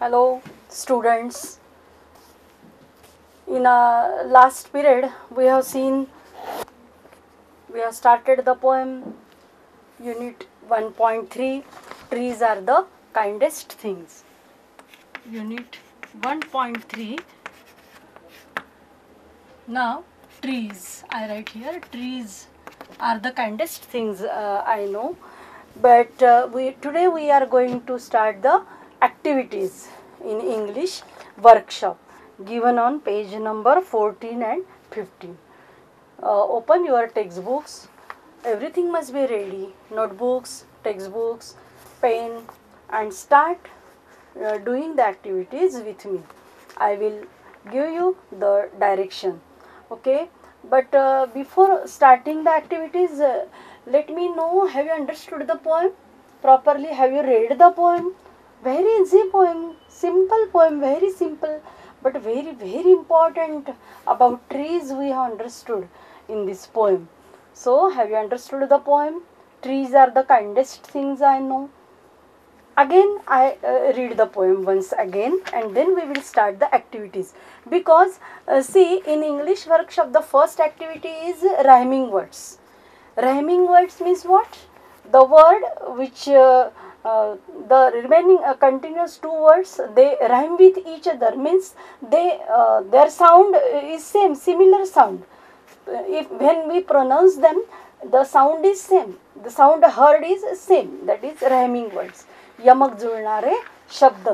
Hello students, in our last period we have started the poem unit 1.3 trees are the kindest things. Unit 1.3. Now trees, I write here, trees are the kindest things. I know, but today we are going to start the activities in English workshop given on page number 14 and 15. Open your textbooks. Everything must be ready. Notebooks, textbooks, pen, and start doing the activities with me. I will give you the direction. Okay, but before starting the activities, let me know, have you understood the poem properly? Have you read the poem? Very easy poem, simple poem, very simple, but very important. About trees we have understood in this poem. So have you understood the poem? Trees are the kindest things I know. Again I read the poem once again, and then we will start the activities, because see, in English workshop the first activity is rhyming words. Rhyming words means what? The word which the remaining continuous two words, they rhyme with each other, means they their sound is same, similar sound. If when we pronounce them, the sound is same, the sound heard is same, that is rhyming words. यमक जुळणारे शब्द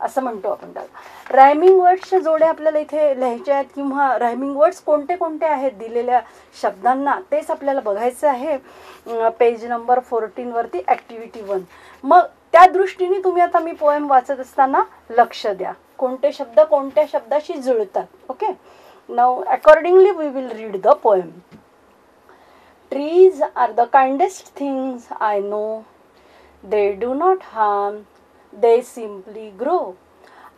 असं म्हणतो आपण त्याला. Rhyming वर्ड्सच्या जोड्या आपल्याला इथे लिहायच्या आहेत, किंवा रायमिंग वर्ड्स कोणते कोणते आहेत दिलेल्या शब्दांना तेच आपल्याला बघायचं आहे पेज नंबर 14 वरती ॲक्टिव्हिटी 1. मग त्या दृष्टीने तुम्ही आता मी पोएम वाचत असताना लक्ष द्या, कोणते शब्द कोणत्या शब्दाशी जुळतात. Okay, now accordingly we will read the poem. Trees are the kindest things I know. They do not harm, they simply grow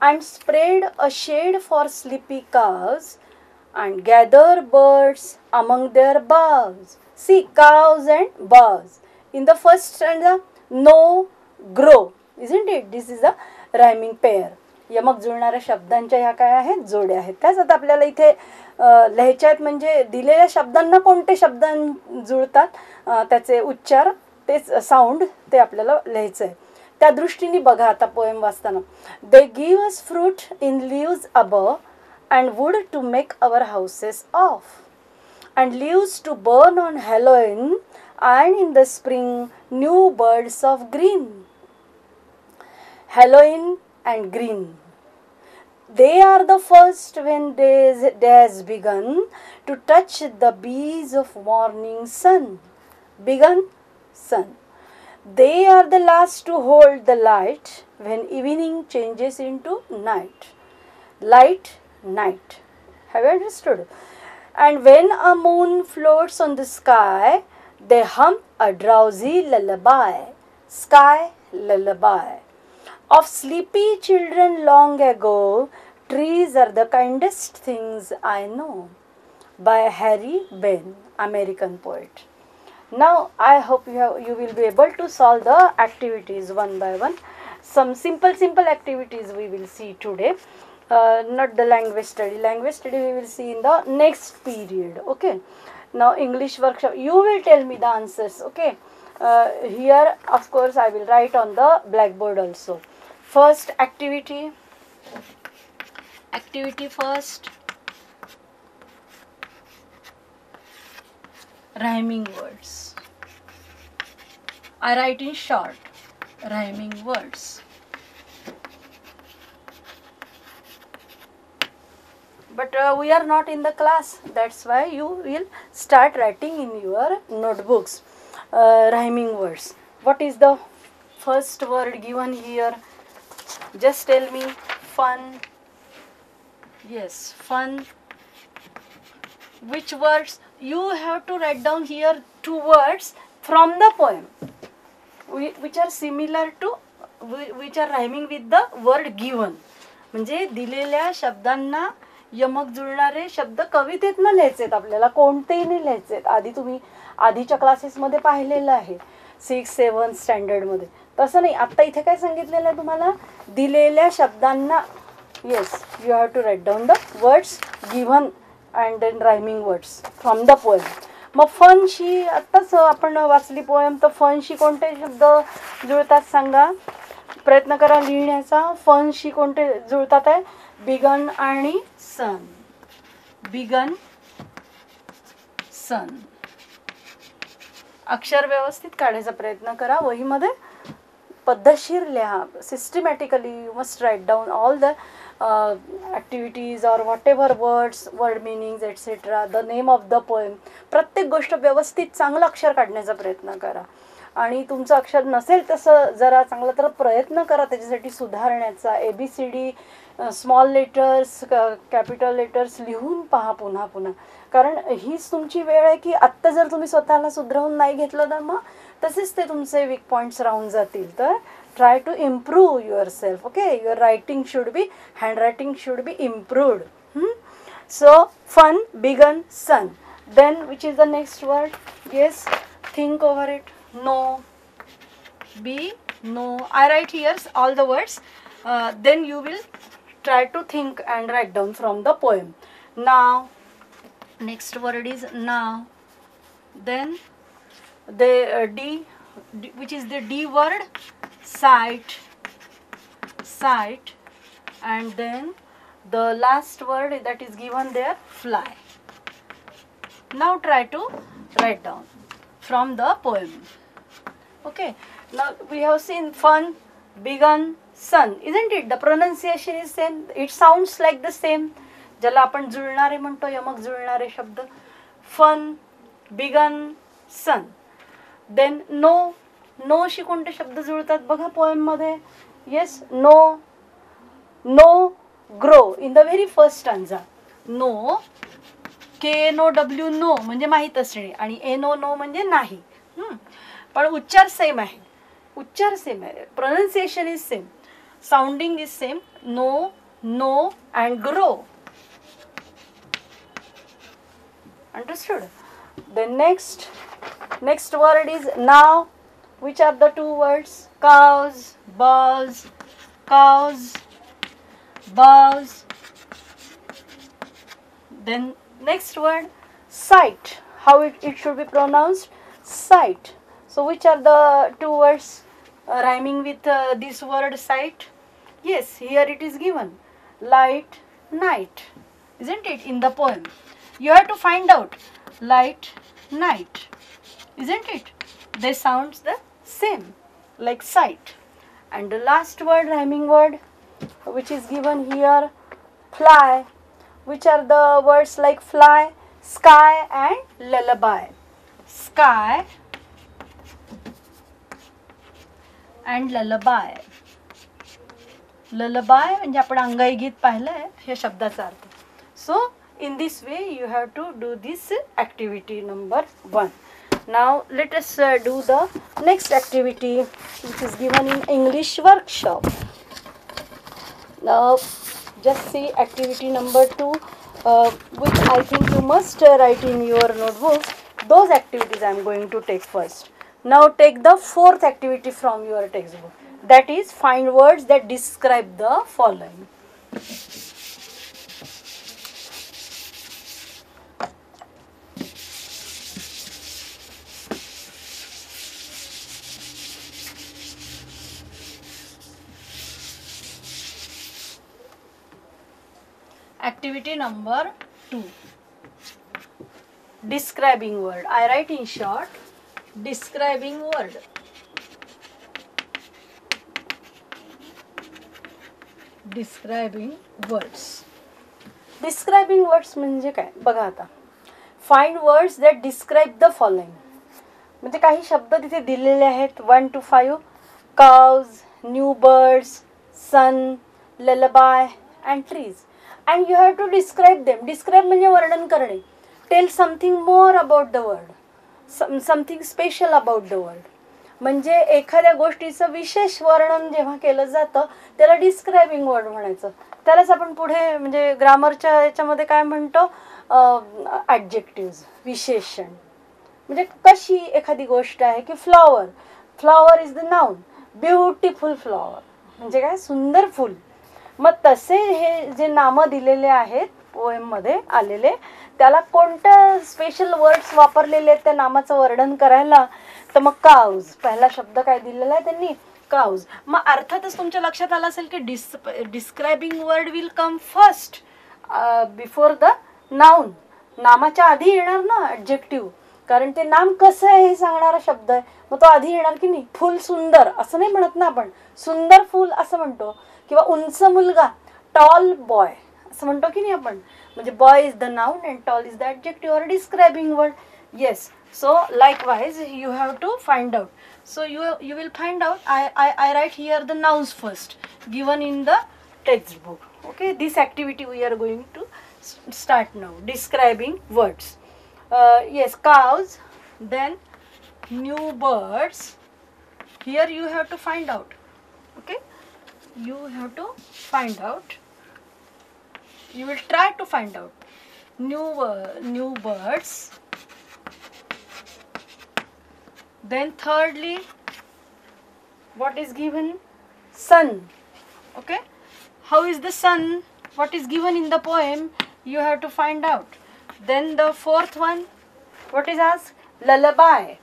and spread a shade for sleepy cows and gather birds among their boughs. See, cows and boughs. In the first stanza, no, grow, isn't it? This is a rhyming pair. यमक जुळणाऱ्या शब्दांच्या ह्या काय आहेत, जोड्या आहेत. त्याच आता आपल्याला इथे लिहायच्या आहेत, म्हणजे दिलेल्या शब्दांना कोणते शब्द जुळतात त्याचे उच्चार, तेच साऊंड ते आपल्याला लिहायचं आहे. त्या दृष्टीने बघा आता पोएम वाचताना. They give us fruit in leaves above and wood to make our houses of and leaves to burn on Halloween and in the spring new birds of green. Halloween and green, they are the first when day has begun to touch the bees of morning sun. Begun, sun. They are the last to hold the light when evening changes into night. Light, night. Have you understood? And when a moon floats on the sky, they hum a drowsy lullaby. Sky, lullaby. Of sleepy children long ago, trees are the kindest things I know. By Harry Ben, American poet. Now I hope you will be able to solve the activities one by one. Some simple activities we will see today, not the language study. Language study we will see in the next period. Okay, now English workshop, you will tell me the answers. Okay, here of course I will write on the blackboard also. First activity first, rhyming words. I write in short, rhyming words. But we are not in the class, that's why you will start writing in your notebooks rhyming words. What is the first word given here? Just tell me. Fun. Yes, fun. Which words? You have to write down here two words from the poem which are similar to, which are rhyming with the word given. म्हणजे दिलेल्या शब्दांना यमक जुळणारे शब्द कवितेतनं लिहायचेत आपल्याला, कोणतेही नाही लिहायचेत. आधी तुम्ही आधीच्या क्लासेसमध्ये पाहिलेलं आहे 6-7 स्टँडर्डमध्ये. तसं नाही. आत्ता इथे काय सांगितलेलं आहे तुम्हाला, दिलेल्या शब्दांना, yes you have to write down the words given and then rhyming words from the poem. मग फनशी आत्ताच आपण वाचली पोएम, तर फनशी कोणते शब्द जुळतात सांगा, प्रयत्न करा लिहिण्याचा. फनशी कोणते जुळतात आहे, बिगन आणि सन. बिगन सन. अक्षर व्यवस्थित काढायचा प्रयत्न करा वहीमध्ये, पद्धतशीर लिहा, systematically. You must write down all the activities or whatever words, word meanings etcetera, the name of the poem. प्रत्येक गोष्ट व्यवस्थित चांगलं अक्षर काढण्याचा प्रयत्न करा. आणि तुमचं अक्षर नसेल तसं जरा चांगलं तर प्रयत्न करा त्याच्यासाठी सुधारण्याचा. ABCD small letters, capital letters लिहून पहा पुन्हा पुन्हा, कारण हीच तुमची वेळ आहे की आत्ता जर तुम्ही स्वतःला सुधरवून नाही घेतलं तर मग तसेच ते तुमचे वीक पॉईंट्स राहून जातील. तर try to improve yourself. Okay, your writing should be, handwriting should be improved. So fun, begun, sun. Then which is the next word? Yes, think over it. No, be, no. I write here all the words. Then you will try to think and write down from the poem. Now, next word is now. Then the D, which is the D word, sight, sight, and then the last word that is given there, fly. Now try to write down from the poem. Okay, now we have seen fun, begun, sun, isn't it? The pronunciation is same. It sounds like the same. ज्याला आपण जुळणारे म्हणतो, यमक जुळणारे शब्द. Fun, begun, sun. Then know. Know शी कोणते शब्द जुळतात बघा पोएम मध्ये? Yes, know. Know grow in the very first stanza. Know, KNOW, know म्हणजे माहीत असणे, आणि NO म्हणजे नाही. पण उच्चार सेम आहे. उच्चार सेम आहे. Pronunciation is same. Sounding is same. No, no and grow. Understood? Then next word is now. Which are the two words? Cows, balls, cows, balls. Then next word, sight. How it should be pronounced? Sight. So which are the two words rhyming with this word sight? Yes, here it is given. Light, night. Isn't it? In the poem. You have to find out. Light, night. Isn't it? They sounds the same like sight. And the last word, rhyming word, which is given here, fly. Which are the words like fly, sky and lullaby? Sky and lullaby. Lullaby म्हणजे आपण अंगाई गीत पाहिलंय हे शब्दाचा अर्थ. So in this way you have to do this activity number 1. Now let us do the next activity which is given in English workshop. Now just see activity number 2, which I think you must write in your notebooks. Those activities I am going to take first. Now take the fourth activity from your textbook. That is, find words that describe the following. Activity number 2. Describing word. I write in short, describing word. Describing words. Describing words म्हणजे काय बघा आता. Find words that describe the following. म्हणजे काही शब्द तिथे दिलेले आहेत 1 to 5. Cows, new birds, sun, lullaby and trees. And you have to describe them. Describe म्हणजे वर्णन करणे. Tell something more about the word. Something special about the word. म्हणजे एखाद्या गोष्टीचं विशेष वर्णन जेव्हा केलं जातं त्याला डिस्क्रायबिंग वर्ड म्हणायचं. त्यालाच आपण पुढे म्हणजे ग्रामरच्या याच्यामध्ये काय म्हणतो, ॲडजेक्टिव्ज, विशेषण. म्हणजे कशी एखादी गोष्ट आहे की flower. Flower is the noun. Beautiful flower म्हणजे काय, सुंदर फूल. मग तसे हे जे नामं दिलेले आहेत पोएममध्ये आलेले, त्याला कोणत्या स्पेशल वर्ड्स वापरलेले आहेत त्या नामाचं वर्णन करायला, तर मग काउज, पहिला शब्द काय दिलेला आहे त्यांनी, काउज. मग अर्थातच तुमच्या लक्षात आलं असेल की describing word will come first before the noun. नामाच्या आधी येणार ना ॲडजेक्टिव्ह, कारण ते नाम कसं आहे हे सांगणारा शब्द आहे. मग तो आधी येणार की नाही. फुल सुंदर असं नाही म्हणत ना आपण, सुंदर फुल असं म्हणतो, किंवा उंच मुलगा, टॉल बॉय असं म्हणतो की नाही आपण. म्हणजे boy is the noun and tall is the adjective or describing word. Yes, so likewise you have to find out. So you will find out. I write here the nouns first given in the textbook. Okay, this activity we are going to start now, describing words. Yes, cows, then new birds. Here you have to find out. Okay, you have to find out, you will try to find out new birds. Then thirdly, what is given? Sun. Okay, how is the sun? What is given in the poem? You have to find out. Then the fourth one, what is asked? Lullaby.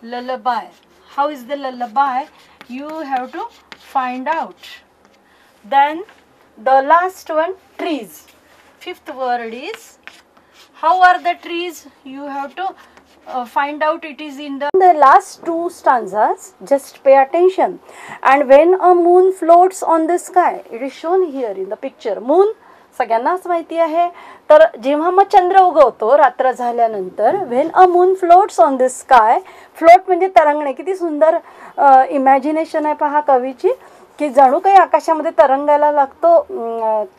Lullaby, how is the lullaby? You have to find out. Then the last one, trees. Fifth word is, how are the trees? You have to find out. It is in the last two stanzas. Just pay attention. And when a moon floats on the sky, it is shown here in the picture. Moon सगळ्यांनाच माहिती आहे. तर जेव्हा मग चंद्र उगवतो रात्र झाल्यानंतर, when a moon floats on the sky, float म्हणजे तरंगणे. किती सुंदर इमॅजिनेशन आहे पहा कवीची, की जणू काही आकाशामध्ये तरंगायला लागतो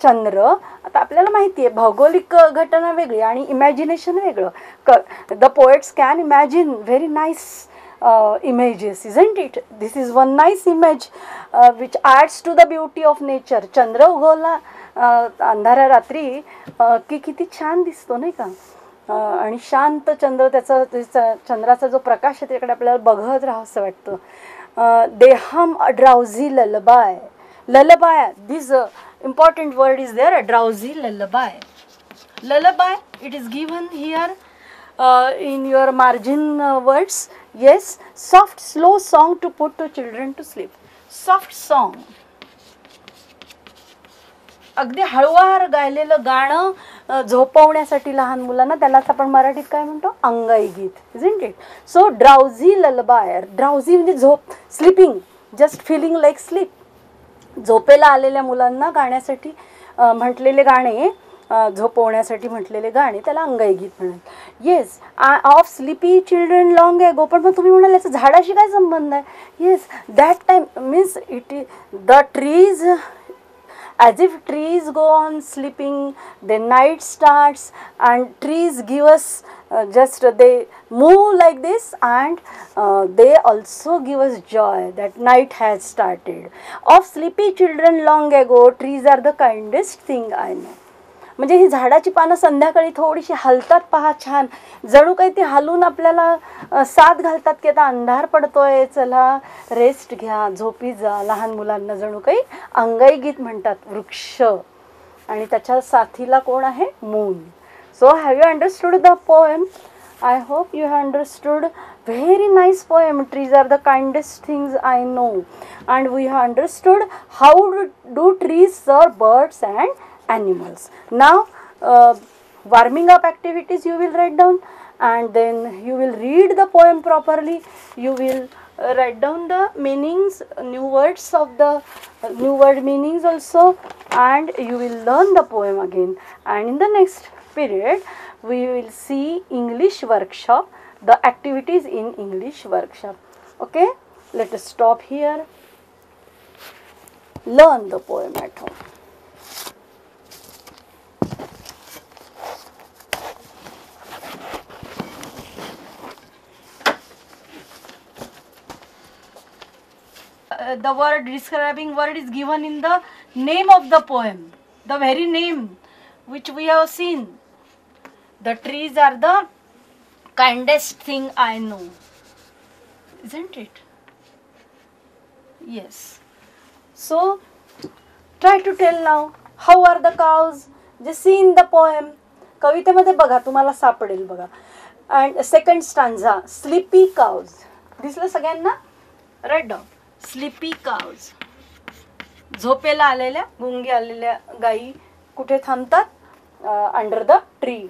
चंद्र. आता आपल्याला माहिती आहे भौगोलिक घटना वेगळी आणि इमॅजिनेशन वेगळं. The poets can imagine very nice images, isn't it? This is one nice image which adds to the beauty of nature. चंद्र उगवला अंधाऱ्या रात्री की किती छान दिसतो नाही का, आणि शांत चंद्र, त्याचा चंद्राचा जो प्रकाश आहे त्याकडे आपल्याला बघत राहावंसं वाटतं. They hum a drowsy lullaby. Lullaby, this important word is there, a drowsy lullaby. Lullaby, it is given here in your margin words. Yes, soft slow song to put to children to sleep. Soft song, अगदी हळूवार गायलेलं गाणं झोपवण्यासाठी लहान मुलांना, त्यालाच आपण मराठीत काय म्हणतो, अंगाई गीत, isn't it? So drowsy lullaby, drowsy म्हणजे झोप, sleeping, just feeling like sleep. झोपेला आलेल्या मुलांना गाण्यासाठी म्हटलेले गाणे, झोपवण्यासाठी म्हटलेले गाणे, त्याला अंगाई गीत म्हणतात. Yes, of sleepy children long एगो. पण मग तुम्ही म्हणाल याचा झाडाशी काय संबंध आहे? Yes, that time means it is the trees, as if trees go on sleeping, then night starts and trees give us just they move like this, and they also give us joy that night has started. Of sleepy children long ago, trees are the kindest thing I know. म्हणजे ही झाडाची पानं संध्याकाळी थोडीशी हलतात पहा, छान, जणू काही ती हलून आपल्याला साथ घालतात की आता अंधार पडतोय, चला रेस्ट घ्या, झोपी जा. लहान मुलांना जणू काही अंगाई गीत म्हणतात. वृक्ष आणि त्याच्या साथीला कोण आहे, moon. So have you understood the poem? I hope you have understood. Very nice poem. Trees are the kindest things I know. And we have understood how do trees serve birds and animals. Now warming up activities you will write down, and then you will read the poem properly. You will write down the meanings, new words of the new word meanings also, and you will learn the poem again. And in the next period we will see English workshop, the activities in English workshop. Okay, let us stop here. Learn the poem at home. The word, describing word is given in the name of the poem, the very name which we have seen. The trees are the kindest thing I know, isn't it? Yes. So try to tell now, how are the cows? Just see in the poem. कवितेमध्ये बघा, तुम्हाला सापडेल बघा. And second stanza, sleepy cows. दिसलं सगळ्यांना? Write down. Sleepy cows. झोपेला आलेल्या, गुंगी आलेल्या गायी कुठे थांबतात? Under the tree.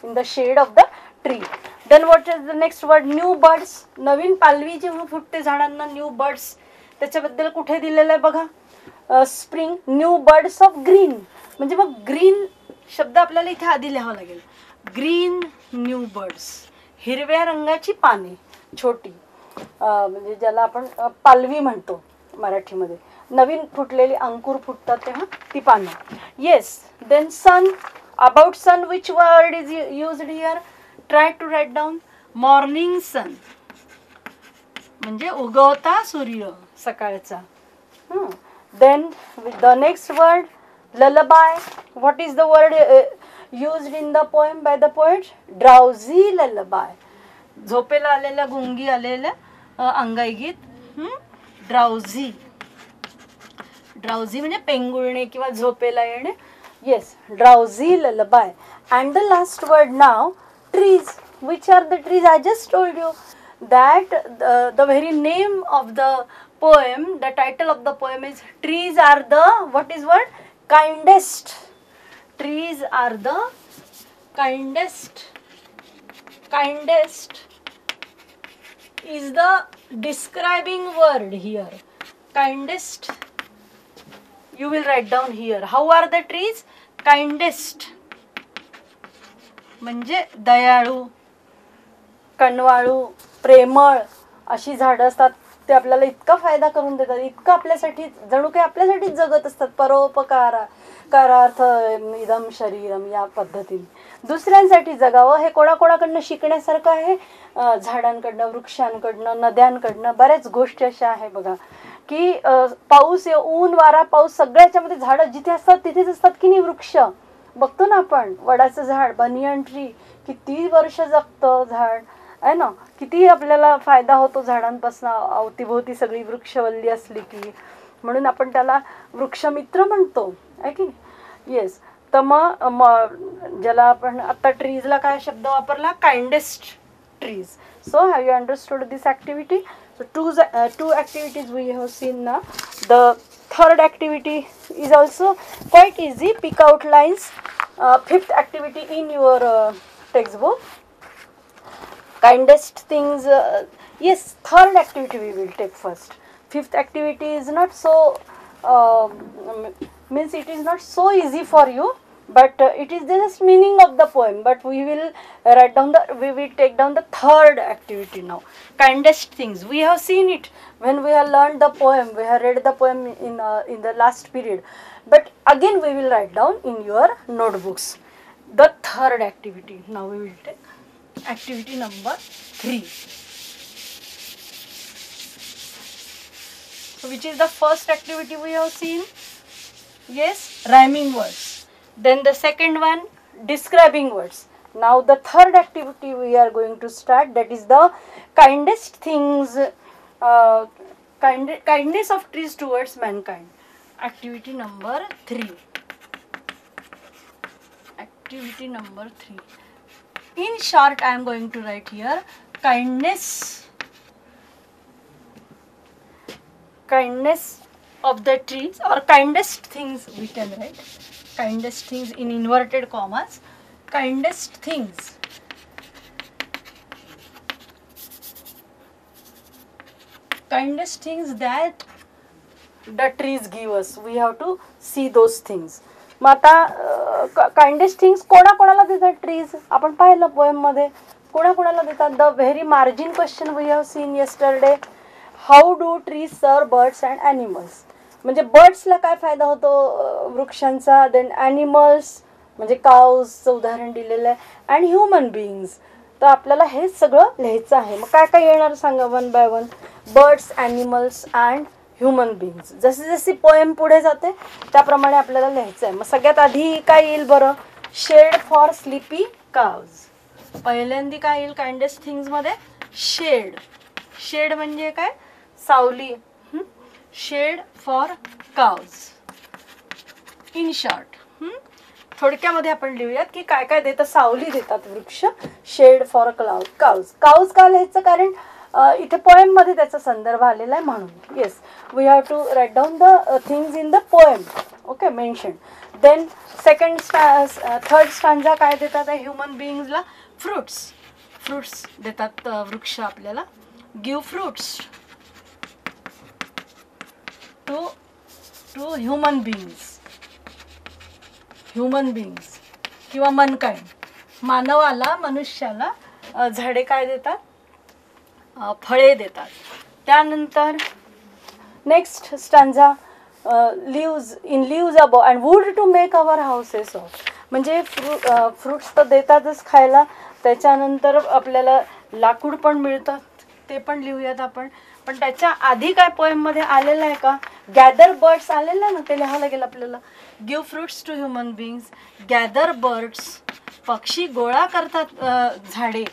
In the shade of the tree. Then what is the next word? New birds. नवीन पालवी जेव्हा फुटते झाडांना, न्यू बर्ड्स, त्याच्याबद्दल कुठे दिलेलं आहे बघा? Spring. New birds of green. म्हणजे मग ग्रीन शब्द आपल्याला इथे आधी लिहावा लागेल. Green new birds. हिरव्या रंगाची पाने, छोटी, म्हणजे ज्याला आपण पालवी म्हणतो मराठीमध्ये. नवीन फुटलेली अंकुर फुटतात तेव्हा ती पानं. Yes. Then sun. About sun, which word is used here? Try to write down. Morning sun म्हणजे उगवता सूर्य सकाळचा. Then the next word lullaby. What is the word used in the poem by the poet? Drowsy lullaby. झोपेला आलेल्या, गुंगी आलेल्या अंगाई गीत. ड्राउझी. ड्राउझी म्हणजे पेंगुळणे किंवा झोपेला येणे. Yes, drowsy lullaby. And the last word now, trees. Which are the trees? I just told you that the very name of the poem, the title of the poem is trees are the, what is word? Kindest. Trees are the kindest. Kindest is the describing word here. Kindest. You will write down here. How are the trees? Kindest. म्हणजे दयाळू, कणवाळू, प्रेमळ अशी झाडं असतात. ते आपल्याला इतका फायदा करून देतात, इतकं आपल्यासाठी जणू काही आपल्यासाठीच जगत असतात. परोपकारार्थ इदम शरीरम या पद्धतीने दुसऱ्यांसाठी जगावं हे कोणाकोणाकडनं शिकण्यासारखं आहे. झाडांकडनं, वृक्षांकडनं, नद्यांकडनं बऱ्याच गोष्टी अशा आहे बघा की पाऊस, ऊन, वारा, पाऊस सगळ्याच्यामध्ये झाडं जिथे असतात तिथेच असतात की नाही. वृक्ष बघतो ना आपण, वडाचं झाड, बनियन ट्री, किती वर्ष जगतं झाड आहे ना. किती आपल्याला फायदा होतो झाडांपासून, अवतीभोवती सगळी वृक्षवल्ली असली की. म्हणून आपण त्याला वृक्षमित्र म्हणतो आहे की. येस. तर मग ज्याला आपण आता ट्रीजला काय शब्द वापरला? Kindest trees. So have you understood this activity? So two activities we have seen now. The third activity is also quite easy. Pick out lines. Fifth activity in your textbook. Kindest things. Yes, third activity we will take first. Fifth activity is not so means it is not so easy for you, but it is just meaning of the poem. But we will take down the third activity now. Kindest things. We have seen it when we have learned the poem. We have read the poem in the last period. But again we will write down in your notebooks the third activity. Now we will take activity number 3. So which is the first activity we have seen? Yes, rhyming words. Then the second one, describing words. Now the third activity we are going to start, that is the kindest things, kindness of trees towards mankind. Activity number 3. Activity number 3. In short, I am going to write here kindness of the trees, or kindest things we can write. Kindest things in inverted commas. Kindest things. Kindest things that the trees give us. We have to see those things. मग आता kindest things कोणाकोणाला देतात trees? आपण पाहिलं poem मध्ये कोणाकोणाला देतात. The very margin question we have seen yesterday. How do trees serve birds and animals? म्हणजे बर्ड्सला काय फायदा होतो वृक्षांचा. देन ॲनिमल्स म्हणजे काऊजचं उदाहरण दिलेलं आहे. And human beings. तर आपल्याला हे सगळं लिहायचं आहे. मग काय काय येणार सांगा one by one. Birds, animals and human beings. जशी जशी पोएम पुढे जाते त्याप्रमाणे आपल्याला लिहायचं आहे. मग सगळ्यात आधी काय येईल बरं? Shade for sleepy cows. पहिल्यांदी काय येईल काइंडेस्ट थिंग्समध्ये? शेड. शेड म्हणजे काय? सावली. Shade for cows. In short थोडक्यामध्ये आपण लिहूयात की काय काय देतात. सावली देतात वृक्ष, शेड फॉर काउज. काउज का लिहायचं, कारण इथे पोएम मध्ये त्याचा संदर्भ आलेला आहे म्हणून. Yes, we have to write down the things in the poem. Okay, mention. Then third stanza काय देतात आहे, ह्युमन बिईंग्सला फ्रुट्स देतात वृक्ष आपल्याला. Give fruits to human beings किंवा मनकाइंड, मानवाला, मनुष्याला झाडे काय देतात, फळे देतात. त्यानंतर next stanza, leaves above and wood to make our houses of. म्हणजे फ्रुट्स तर देतातच खायला, त्याच्यानंतर आपल्याला लाकूड पण मिळतं, ते पण लिहूयात आपण. पण त्याच्या आधी काय पोएममध्ये आलेलं आहे का, गॅदर बर्ड्स आलेलं आहे ना, ते लिहावं लागेल आपल्याला. Give fruits to human beings, gather birds, पक्षी गोळा करतात झाडे.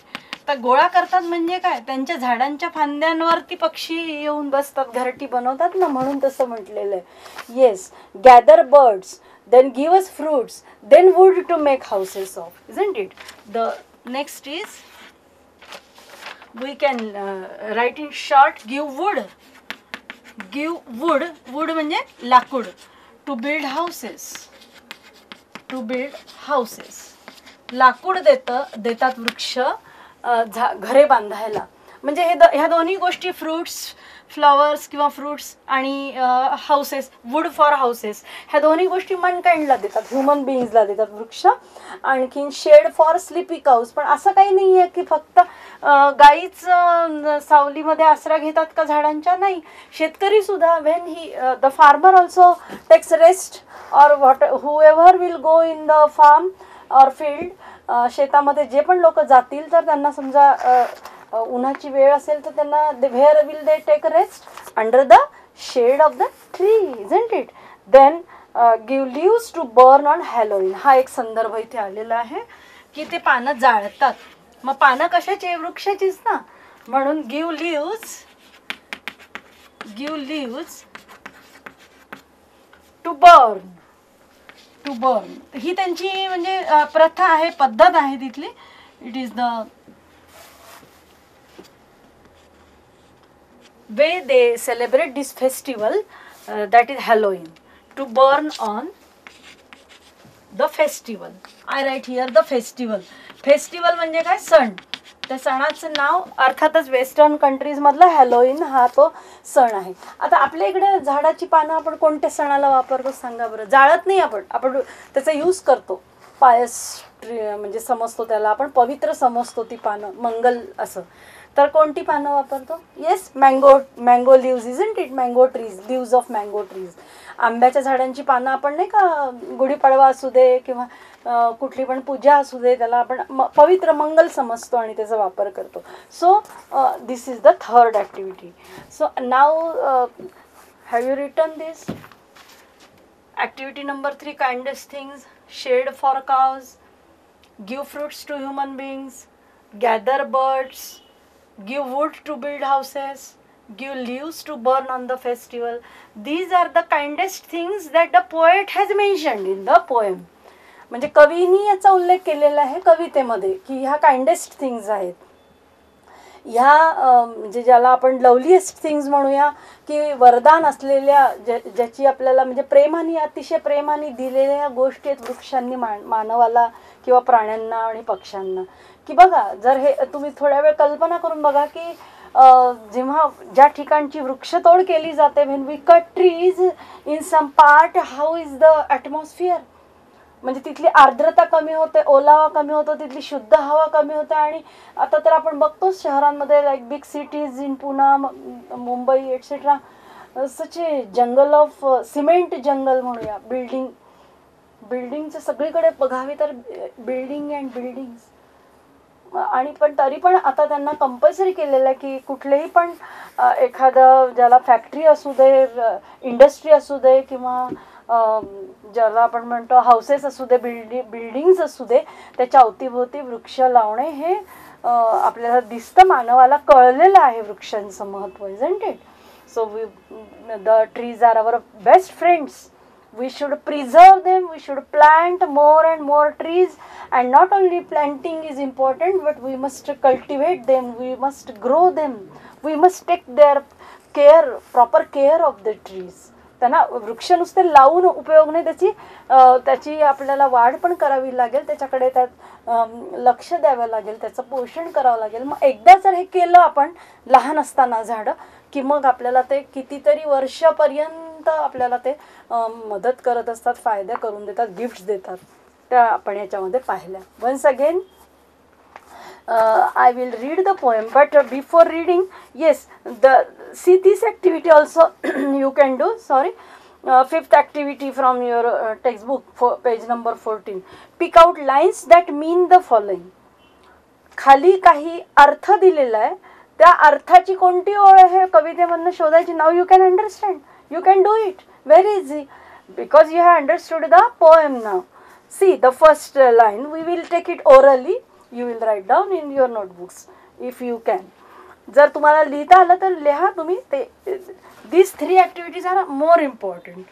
तर गोळा करतात म्हणजे काय, त्यांच्या झाडांच्या फांद्यांवरती पक्षी येऊन बसतात, घरटी बनवतात ना, म्हणून तसं म्हटलेलं आहे. Yes, gather birds, then give us fruits, then wood to make houses of, isn't it. The next is we can write in short, give wood म्हणजे लाकूड, to build houses. लाकूड देतात वृक्ष घरे बांधायला. म्हणजे ह्या दोन्ही गोष्टी, फ्रुट्स, फ्लॉवर्स किंवा फ्रुट्स आणि हाऊसेस, वूड फॉर हाऊसेस, ह्या दोन्ही गोष्टी मनकाइंडला देतात, ह्युमन बिईंग्सला देतात वृक्ष. आणखीन शेड फॉर स्लीपी काऊज. पण असं काही नाही आहे की फक्त गाईच सावलीमध्ये आसरा घेतात का झाडांच्या, नाही. शेतकरी सुद्धा, when he the farmer also takes rest, और whoever will go in the farm और फील्ड, शेतामध्ये जे पण लोक जातील तर त्यांना समजा उन्हाची वेळ असेल तर त्यांना where will they take rest, under the shade of the tree, isn't it. Then give leaves to burn on Halloween. हा एक संदर्भ इथे आलेला आहे की ते पानं जाळतात. मग पानं कशाची, वृक्षाचीच ना, म्हणून गिव्ह लीव्स टू बर्न. ही त्यांची म्हणजे प्रथा आहे, पद्धत आहे तिथली. It is the way they celebrate this festival, that is Halloween, to burn on the festival. I write here the festival म्हणजे काय, सण. त्या सणाचं नाव अर्थातच वेस्टर्न कंट्रीज मधला हॅलोवीन हा तो सण आहे. आता आपल्या इकडे झाडाची पानं आपण कोणत्या सणाला वापरतो सांगा बरं. जाळत नाही आपण त्याचा यूज करतो, पायस म्हणजे समजतो त्याला, आपण पवित्र समजतो ती पानं, मंगल असं. तर कोणती पानं वापरतो, yes, mango leaves, isn't it. Mango trees, leaves of mango trees. आंब्याच्या झाडांची पानं आपण नाही का, गुढीपाडवा असू दे किंवा कुठली पण पूजा असू दे, त्याला आपण पवित्र मंगल समजतो आणि त्याचा वापर करतो. So this is the third activity. So now have you written this activity number 3, kindest things, shade for cows, give fruits to human beings, gather birds, give wood to build houses, give leaves to burn on the festival. These are the kindest things that the poet has mentioned in the poem. म्हणजे कवीनी याचा उल्लेख केलेला आहे कवितेमध्ये की ह्या kindest things आहेत. ह्या म्हणजे ज्याला आपण लवलीएस्ट थिंग्स म्हणूया, की वरदान असलेल्या, ज्याची आपल्याला म्हणजे प्रेमाने, अतिशय प्रेमाने दिलेल्या गोष्टी आहेत वृक्षांनी मानवाला किंवा प्राण्यांना आणि पक्ष्यांना. की बघा, जर हे तुम्ही थोड्या वेळ कल्पना करून बघा की जेव्हा ज्या ठिकाणची वृक्षतोड केली जाते, when we cut trees in some part, how is the atmosphere. म्हणजे तिथली आर्द्रता कमी होते, ओलावा कमी होतो, तिथली शुद्ध हवा कमी होते. आणि आता तर आपण बघतो शहरांमध्ये, like big cities in Poona, Mumbai etcetera, such a jungle of cement jungle म्हणूया. बिल्डिंगचं सगळीकडे बघावी तर बिल्डिंग अँड बिल्डिंग्स. आणि पण तरी पण आता त्यांना कंपल्सरी केलेलं आहे की कुठलेही पण एखादं, ज्याला फॅक्टरी असू दे, इंडस्ट्री असू दे, किंवा ज्याला आपण म्हणतो हाऊसेस असू दे, बिल्डिंग्स असू दे, त्याच्या अवतीभोवती वृक्ष लावणे हे आपल्याला दिसतं, मानवाला कळलेलं आहे वृक्षांचं महत्त्व, isn't it. So the trees are our best friends. We should preserve them. We should plant more and more trees, and not only planting is important, but we must cultivate them, we must grow them, we must take their care, proper care of the trees. त्यांना वृक्ष नुसते लावून उपयोग नाही, त्याची आपल्याला वाढ पण करावी लागेल, त्याच्याकडे त्यात लक्ष द्यावं लागेल, त्याचं पोषण करावं लागेल. मग एकदा जर हे केलं आपण लहान असताना झाडं, की मग आपल्याला ते कितीतरी वर्षापर्यंत आपल्याला ते मदत करत असतात, फायदा करून देतात, गिफ्ट्स देतात. त्या आपण याच्यामध्ये पाहिल्या. Once again I will read the poem, but before reading, yes, see this activity also you can do. Sorry, fifth activity from your textbook, for page number 14. Pick out lines that mean the following. खाली काही अर्थ दिलेला आहे, त्या अर्थाची कोणती ओळ आहे कवितेमधून शोधायची. Now you can understand, you can do it very easy, because you have understood the poem now. See the first line, we will take it orally, you will write down in your notebooks if you can. जर तुम्हाला लिहिता आलं तर लिहा तुम्ही ते. These three activities are more important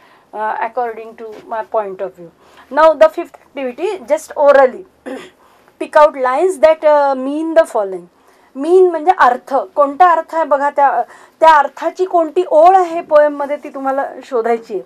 according to my point of view. Now the fifth activity, just orally. Pick out lines that mean the following. मीन म्हणजे अर्थ, कोणता अर्थ आहे बघा, त्या अर्थाची कोणती ओळ आहे पोएममध्ये ती तुम्हाला शोधायची आहे.